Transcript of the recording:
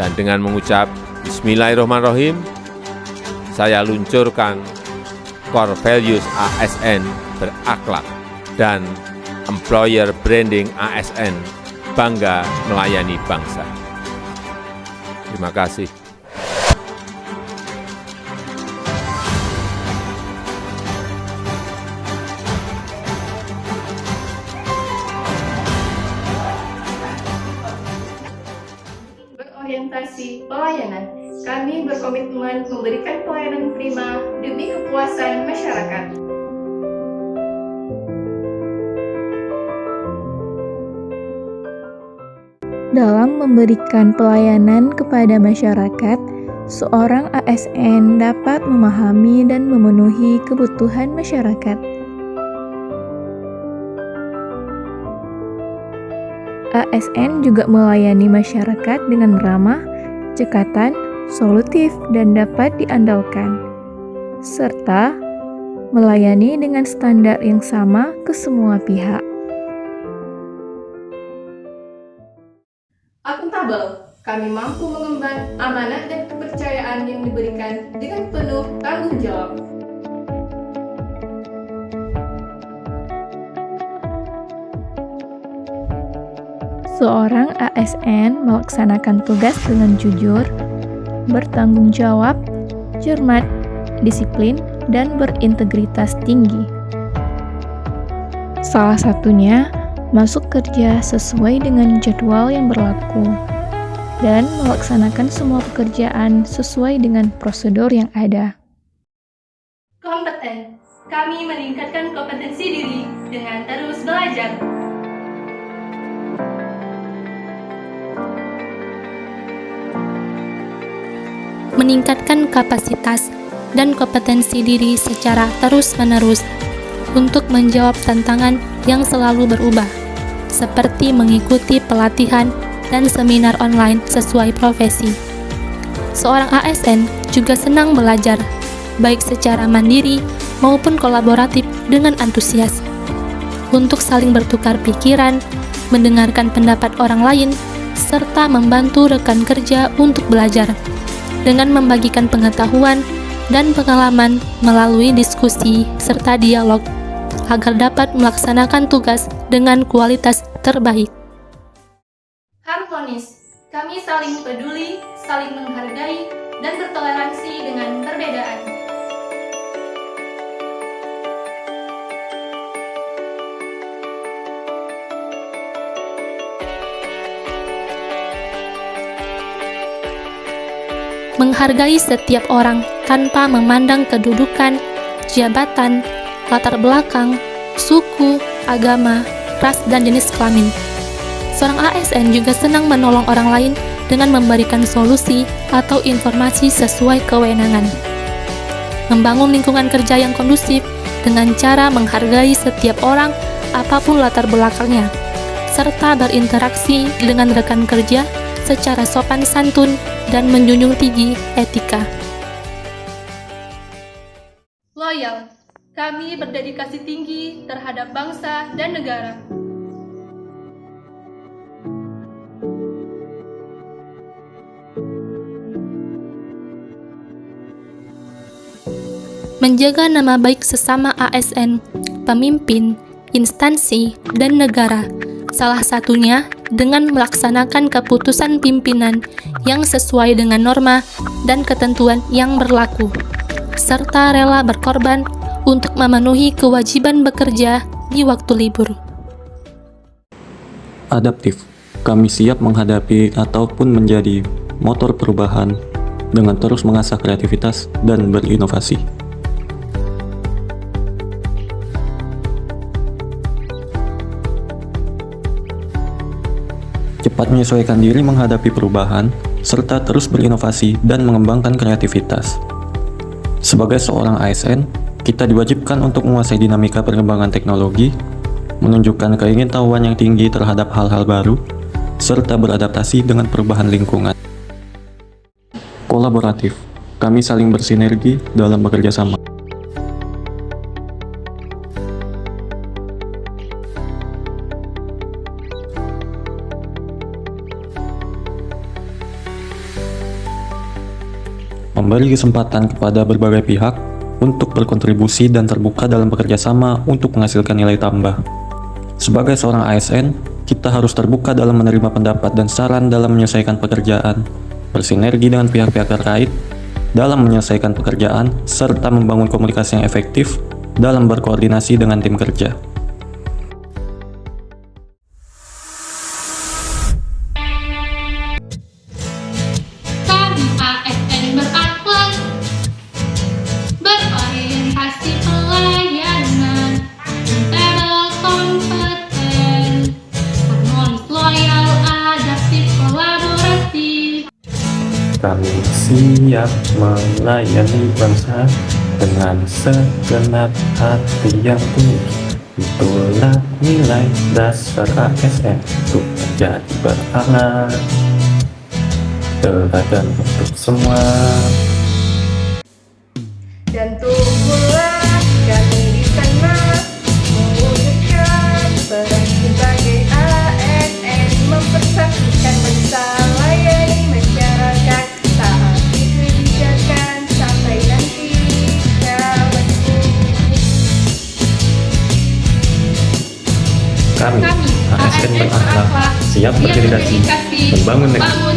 Dan dengan mengucap Bismillahirrahmanirrahim, saya luncurkan Core Values ASN berakhlak dan Employer Branding ASN bangga melayani bangsa. Terima kasih. Berorientasi pelayanan, kami berkomitmen memberikan pelayanan prima demi kepuasan masyarakat. Dalam memberikan pelayanan kepada masyarakat, seorang ASN dapat memahami dan memenuhi kebutuhan masyarakat. ASN juga melayani masyarakat dengan ramah, cekatan, solutif, dan dapat diandalkan, serta melayani dengan standar yang sama ke semua pihak. Akuntabel, kami mampu mengemban amanat dan kepercayaan yang diberikan dengan penuh tanggung jawab. Seorang ASN melaksanakan tugas dengan jujur, bertanggung jawab, cermat, disiplin, dan berintegritas tinggi. Salah satunya, masuk kerja sesuai dengan jadwal yang berlaku, dan melaksanakan semua pekerjaan sesuai dengan prosedur yang ada. Kompeten, kami meningkatkan kompetensi diri dengan terus belajar. Meningkatkan kapasitas dan kompetensi diri secara terus-menerus untuk menjawab tantangan yang selalu berubah, seperti mengikuti pelatihan dan seminar online sesuai profesi. Seorang ASN juga senang belajar, baik secara mandiri maupun kolaboratif dengan antusias, untuk saling bertukar pikiran, mendengarkan pendapat orang lain, serta membantu rekan kerja untuk belajar, dengan membagikan pengetahuan dan pengalaman melalui diskusi serta dialog, agar dapat melaksanakan tugas dengan kualitas terbaik. Harmonis, kami saling peduli, saling menghargai, dan bertoleransi dengan perbedaan. Menghargai setiap orang tanpa memandang kedudukan, jabatan, latar belakang, suku, agama, ras, dan jenis kelamin. Seorang ASN juga senang menolong orang lain dengan memberikan solusi atau informasi sesuai kewenangan. Membangun lingkungan kerja yang kondusif dengan cara menghargai setiap orang apapun latar belakangnya, serta berinteraksi dengan rekan kerja secara sopan santun dan menjunjung tinggi etika. Loyal, kami berdedikasi tinggi terhadap bangsa dan negara. Menjaga nama baik sesama ASN, pemimpin, instansi, dan negara, salah satunya dengan melaksanakan keputusan pimpinan yang sesuai dengan norma dan ketentuan yang berlaku, serta rela berkorban untuk memenuhi kewajiban bekerja di waktu libur. Adaptif, kami siap menghadapi ataupun menjadi motor perubahan dengan terus mengasah kreativitas dan berinovasi. Cepat menyesuaikan diri menghadapi perubahan, serta terus berinovasi dan mengembangkan kreativitas. Sebagai seorang ASN, kita diwajibkan untuk menguasai dinamika perkembangan teknologi, menunjukkan keingintahuan yang tinggi terhadap hal-hal baru, serta beradaptasi dengan perubahan lingkungan. Kolaboratif, kami saling bersinergi dalam bekerja sama. memberi kesempatan kepada berbagai pihak untuk berkontribusi dan terbuka dalam bekerja sama untuk menghasilkan nilai tambah. Sebagai seorang ASN, kita harus terbuka dalam menerima pendapat dan saran dalam menyelesaikan pekerjaan, bersinergi dengan pihak-pihak terkait dalam menyelesaikan pekerjaan, serta membangun komunikasi yang efektif dalam berkoordinasi dengan tim kerja. Kami ASN berakhlak, berorientasi pelayanan, integral, kompeten, harmonis, loyal, adaptif, kolaboratif. Kami siap melayani bangsa dengan segenap hati yang tulus. Itulah nilai dasar ASN untuk menjadi berakhlak, teladan untuk semua. Dan tunggulah kami di sana mewujudkan peran sebagai ASN, mempersatukan bangsa, layani masyarakat, taati kebijakan sampai nanti kawanku. Kami ASN berakhlak, siap berdedikasi, membangun negeri.